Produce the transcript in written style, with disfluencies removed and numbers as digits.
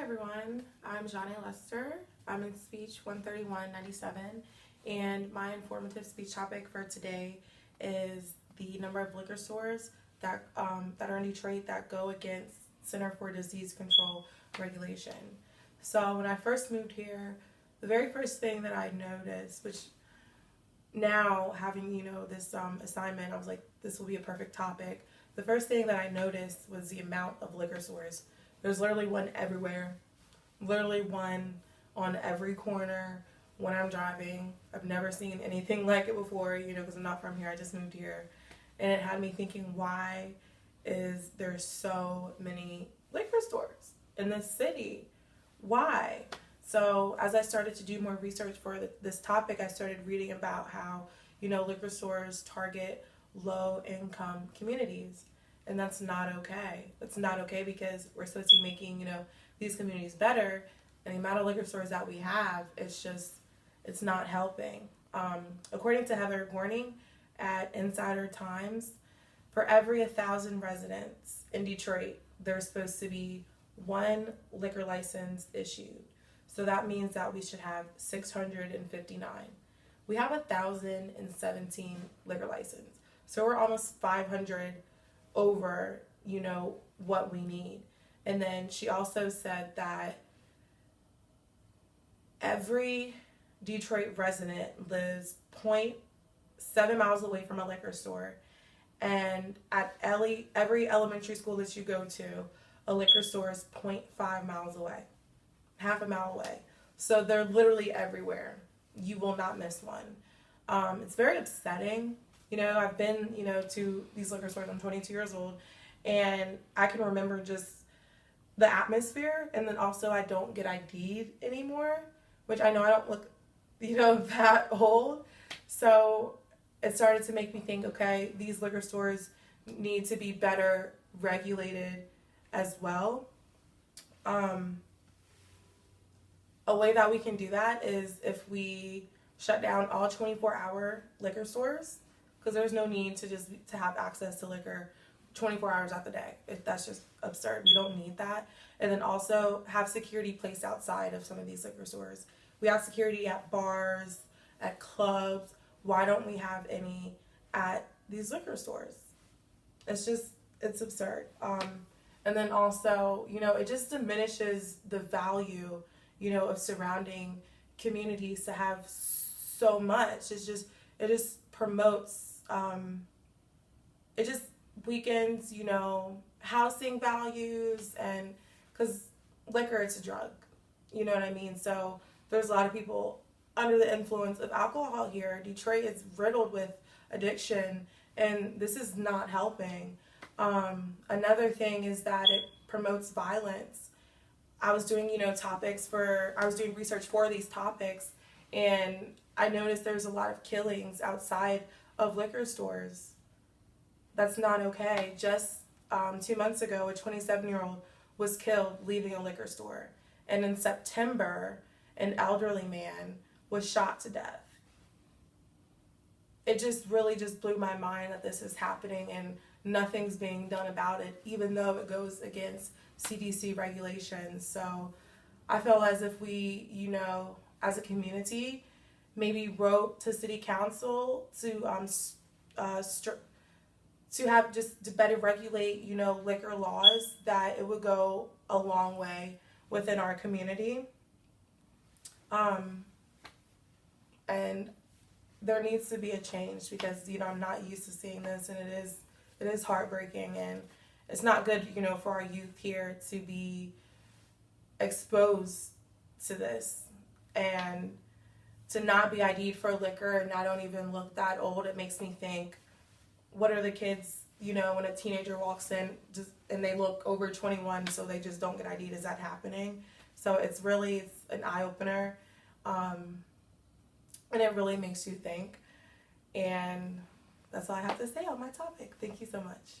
everyone, I'm Johnny Lester. I'm in speech 13197, and my informative speech topic for today is the number of liquor stores that are in Detroit that go against Center for Disease Control regulation. So when I first moved here, the very first thing that I noticed, which now having this assignment, I was like, this will be a perfect topic. The first thing that I noticed was the amount of liquor stores. There's literally one everywhere, literally one on every corner when I'm driving. I've never seen anything like it before, because I'm not from here. I just moved here. And it had me thinking, why is there so many liquor stores in this city? Why? So as I started to do more research for this topic, I started reading about how, liquor stores target low-income communities. And that's not okay. That's not okay because we're supposed to be making, these communities better. And the amount of liquor stores that we have, it's not helping. According to Heather Gorning at Insider Times, for every 1,000 residents in Detroit, there's supposed to be one liquor license issued. So that means that we should have 659. We have 1,017 liquor licenses. So we're almost 500 over, what we need. And then she also said that every Detroit resident lives 0.7 miles away from a liquor store. And at every elementary school that you go to, a liquor store is 0.5 miles away, half a mile away. So they're literally everywhere. You will not miss one. It's very upsetting. I've been, to these liquor stores. I'm 22 years old, and I can remember just the atmosphere. And then also I don't get ID'd anymore, which I know I don't look, that old. So it started to make me think, okay, these liquor stores need to be better regulated as well. A way that we can do that is if we shut down all 24-hour liquor stores, because there's no need to have access to liquor 24 hours out the day. That's just absurd. We don't need that. And then also have security placed outside of some of these liquor stores. We have security at bars, at clubs. Why don't we have any at these liquor stores? It's absurd. And then also, it just diminishes the value, of surrounding communities to have so much. It just promotes, it just weakens, housing values, and because liquor, it's a drug, you know what I mean? So there's a lot of people under the influence of alcohol here. Detroit is riddled with addiction, and this is not helping. Another thing is that it promotes violence. I was doing, research for these topics, and I noticed there's a lot of killings outside of liquor stores. That's not okay. Just 2 months ago, a 27-year-old was killed leaving a liquor store. And in September, an elderly man was shot to death. It just really blew my mind that this is happening and nothing's being done about it, even though it goes against CDC regulations. So I feel as if we, as a community, maybe wrote to city council to have to better regulate, liquor laws, that it would go a long way within our community. And there needs to be a change because, I'm not used to seeing this, and it is heartbreaking, and it's not good, for our youth here to be exposed to this and to not be ID'd for liquor. And I don't even look that old. It makes me think, what are the kids, when a teenager walks in and they look over 21, so they just don't get ID'd? Is that happening? So it's an eye-opener, and it really makes you think. And that's all I have to say on my topic. Thank you so much.